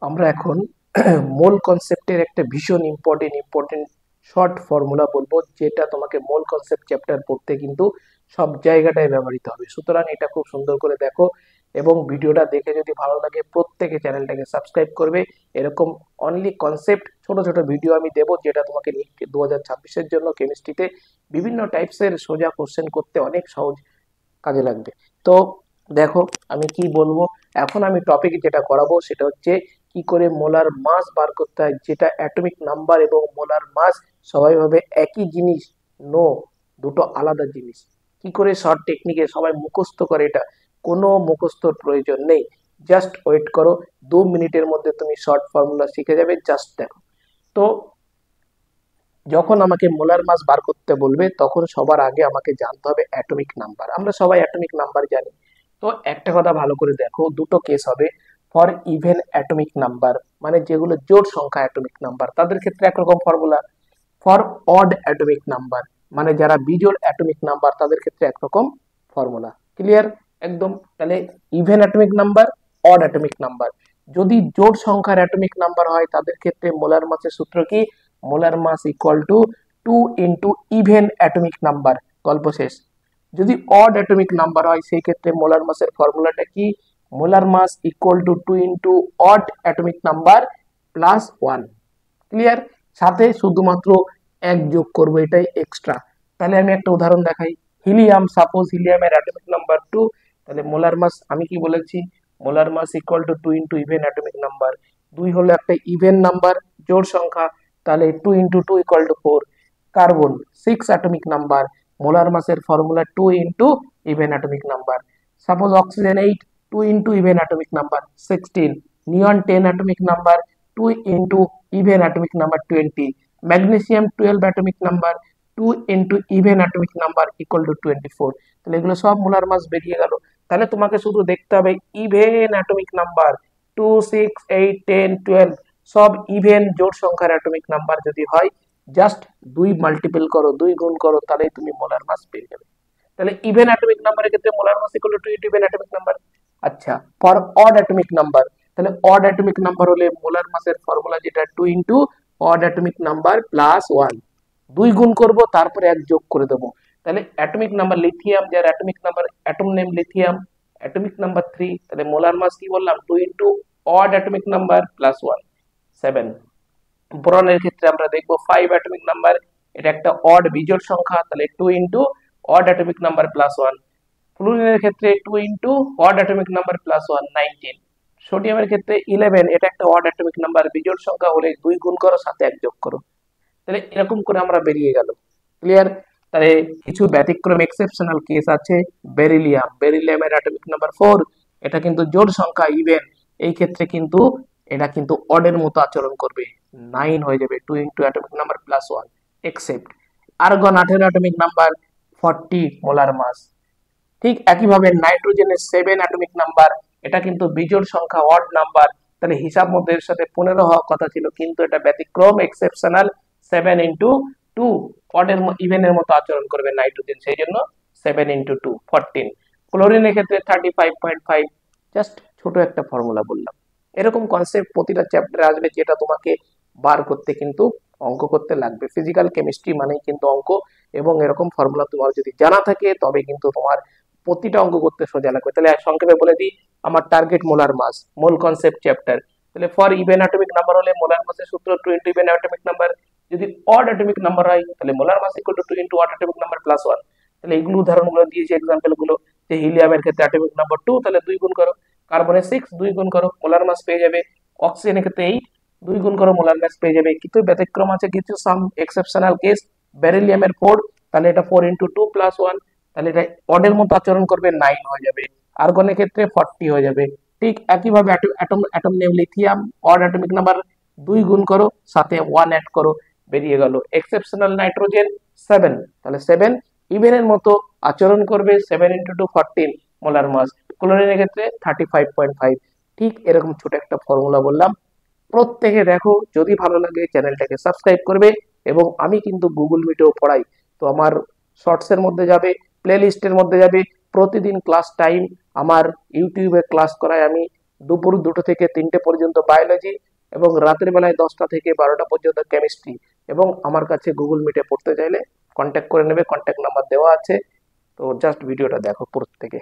আমরা এখন মোল কনসেপ্টের একটা ভীষণ ইম্পর্টেন্ট শর্ট ফর্মুলা বলবো, যেটা তোমাকে মোল কনসেপ্ট চ্যাপ্টার পড়তে কিন্তু সব জায়গাটায় ব্যবহৃত হবে। সুতরাং এটা খুব সুন্দর করে দেখো এবং ভিডিওটা দেখে যদি ভালো লাগে প্রত্যেকে চ্যানেলটাকে সাবস্ক্রাইব করবে। এরকম অনলি কনসেপ্ট ছোট ছোট ভিডিও আমি দেবো, যেটা তোমাকে 2026-এর জন্য কেমিস্ট্রিতে বিভিন্ন টাইপসের সোজা কোশ্চেন করতে অনেক সহজ কাজে লাগবে। তো দেখো আমি কি বলবো, এখন আমি টপিক যেটা করাবো সেটা হচ্ছে কি করে মোলার মাস বার করতে হয়, যেটা অ্যাটমিক নাম্বার এবং মোলার মাস সবাই ভাবে একই জিনিস। নো, দুটো আলাদা জিনিস। কি করে শর্ট টেকনিকে সবাই মুখস্থ করে, এটা কোনো মুখস্থর প্রয়োজন নেই। জাস্ট ওয়েট করো, 2 মিনিটের মধ্যে তুমি শর্ট ফর্মুলা শিখে যাবে। জাস্ট দেখো। তো যখন আমাকে মোলার মাস বার করতে বলবে তখন সবার আগে আমাকে জানতে হবে অ্যাটমিক নাম্বার। আমরা সবাই অ্যাটমিক নাম্বার জানি। তো একটা কথা ভালো করে দেখো, দুটো কেস হবে। ফর ইভেন অ্যাটমিক নাম্বার মানে যেগুলো জোড় সংখ্যা অ্যাটমিক নাম্বার, তাদের ক্ষেত্রে একরকম formula. For odd atomic number মানে যারা বিজোড় অ্যাটমিক নাম্বার, তাদের ক্ষেত্রে একরকম ফর্মুলা। ক্লিয়ার একদম? তাহলে even atomic number, odd atomic number. যদি জোড় সংখ্যার অ্যাটমিক নাম্বার হয় তাদের ক্ষেত্রে মোলার মাসের সূত্র কি? Molar mass equal to 2 into even atomic number, গল্প শেষ। যদি অড অ্যাটমিক নাম্বার হয় সেই ক্ষেত্রে মোলার মাসের ফর্মুলাটা কি? Molar mass equal to 2 into odd atomic number plus 1। Clear? সাথে শুধুমাত্র এক যোগ করবো, এটাই এক্সট্রা। তাহলে আমি একটা উদাহরণ দেখাই। হিলিয়াম, সাপোজ হিলিয়ামের অ্যাটমিক নাম্বার 2, তাহলে মোলার মাস আমি কি বলেছি? Molar mass equal to 2 into even atomic number. 2 হলো একটা ইভেন নাম্বার, জোড় সংখ্যা, তাহলে 2 into 2 equal to 4। Carbon 6 atomic number, molar মাসের formula 2 into even atomic number. Suppose oxygen 8, 2 into even atomic number 16। Neon 10 atomic number, 2 into even atomic number 20। Magnesium 12 atomic number, 2 into even atomic number equal to 24। তাহলে এগুলো সব molar mass বেরিয়ে গেল। তাহলে তোমাকে শুধু দেখতে হবে ইভেন অ্যাটমিক নাম্বার 2, 6, 8, 10, 12 সব ইভেন জোড় সংখ্যার অ্যাটমিক নাম্বার যদি হয়, জাস্ট 2 মাল্টিপল করো, 2 গুণ করো, তাহলেই তুমি মোলার মাস পেয়ে যাবে। তাহলে ইভেন অ্যাটমিক নাম্বারের ক্ষেত্রে molar mass equal to 2 into even atomic number. আচ্ছা, ফর অড অ্যাটমিক নাম্বার, তাহলে অড অ্যাটমিক নাম্বার হলে মোলার মাসের ফর্মুলা যেটা 2 into odd atomic number plus 1। 2 গুণ করব, তারপরে 1 যোগ করে দেবো। তাহলে অ্যাটমিক নাম্বার লিথিয়াম, যার atomic number atom name lithium, atomic number 3, তাহলে মোলার মাস কি বললাম? 2 into odd atomic number plus 1, 7। বোরনের ক্ষেত্রে আমরা দেখবো 5 অ্যাটমিক নাম্বার, এটা একটা অড বিজোড় সংখ্যা, তাহলে 2 into odd atomic number plus 1। ফ্লুরিনের ক্ষেত্রে 2 into odd atomic number plus 1, 19। সোডিয়ামের ক্ষেত্রে 11, এটা একটা অড অ্যাটমিক নাম্বার, বিজোড় সংখ্যা হলে 2 গুণ করো, সাথে 1 যোগ করো। তাহলে এরকম করে আমরা বেরিয়ে গেল। ক্লিয়ার? তাহলে কিছু ব্যতিক্রম এক্সেপশনাল কেস আছে। বেরিলিয়াম, বেরিলিয়ামের অ্যাটমিক নাম্বার 4, এটা কিন্তু জোড় সংখ্যা ইভেন, এই ক্ষেত্রে কিন্তু এটা কিন্তু অডের মতো আচরণ করবে, 9 হয়ে যাবে, 2 into atomic number plus 1। Except argon 18 atomic number, 40 molar mass. ঠিক একইভাবে নাইট্রোজেনের 7 অ্যাটমিক নাম্বার, এটা কিন্তু বিজোড় সংখ্যা, অড নাম্বার, তাহলে হিসাব মধ্যে এর সাথে 15 হওয়ার কথা ছিল, কিন্তু এটা ব্যতিক্রম এক্সেপশনাল, 7 ইন্টু 2 অডের ইভেনের মতো আচরণ করবে নাইট্রোজেন, সেই জন্য 7 ইন্টু 2, 14। ক্লোরিনের ক্ষেত্রে 35.5। জাস্ট ছোট একটা ফর্মুলা বললাম। এরকম কনসেপ্ট প্রতিটা চ্যাপ্টারে আসবে, যেটা তোমাকে বার করতে কিন্তু অঙ্ক করতে লাগবে। ফিজিক্যাল কেমিস্ট্রি মানেই কিন্তু অঙ্ক, এবং এরকম ফর্মুলা তোমার যদি জানা থাকে তবে কিন্তু তোমার প্রতিটা অঙ্ক করতে সোজা লাগবে। তাহলে সংক্ষেপে বলে দিই, আমার target molar mass, mole concept chapter. তাহলে ফর ইভেন অ্যাটমিক নাম্বার হলে মোলার মাসের সূত্র 2 ইনটু ইভেন অ্যাটমিক নাম্বার। যদি অড অ্যাটমিক নাম্বার হয় তাহলে molar mass equal to 2 into odd atomic number plus 1। তাহলে এইগুলো উদাহরণগুলো দিয়েছি, এক্সাম্পল গুলো, যে হিলিয়ামের ক্ষেত্রে অ্যাটমিক নাম্বার 2, তাহলে 2 গুণ করো। কার্বনের 6, 2 গুণ করো, মোলার মাস পেয়ে যাবে। অক্সিজেনের ক্ষেত্রে 8, 2 গুণ করো, মোলার মাস পেয়ে যাবে। কিন্তু ব্যতিক্রম আছে কিছু, সাম এক্সেপশনাল কেস। বেরিলিয়ামের 4, তাহলে এটা 4 ইনটু 2 প্লাস 1, তাহলে এটা অডের মতো আচরণ করবে, 9 হয়ে যাবে। আর্গনের ক্ষেত্রে 40 হয়ে যাবে। ঠিক একইভাবে atom name lithium, odd atomic number 2 গুণ করো, সাথে 1 অ্যাড করো, বেরিয়ে গেল। এক্সেপশনাল নাইট্রোজেন 7, তাহলে 7 ইভেনের মতো আচরণ করবে, 7 ইন্টু 2, 14 মোলার মাস। ক্লোরিনের ক্ষেত্রে 35.5। ঠিক এরকম ছোট একটা ফর্মুলা বললাম। প্রত্যেকে দেখো, যদি ভালো লাগে চ্যানেলটাকে সাবস্ক্রাইব করবে। এবং আমি কিন্তু গুগল মিটেও পড়াই, তো আমার শর্টসের মধ্যে যাবে, প্লে লিস্টের মধ্যে যাবে, প্রতিদিন ক্লাস টাইম আমার ইউটিউবে ক্লাস করাই আমি, দুপুর 2টো থেকে 3টে পর্যন্ত বায়োলজি, এবং রাতের বেলায় 10টা থেকে 12টা পর্যন্ত কেমিস্ট্রি। এবং আমার কাছে গুগল মিটে পড়তে চাইলে কন্ট্যাক্ট করে নেবে, কন্ট্যাক্ট নাম্বার দেওয়া আছে। তো জাস্ট ভিডিওটা দেখো প্রত্যেকে।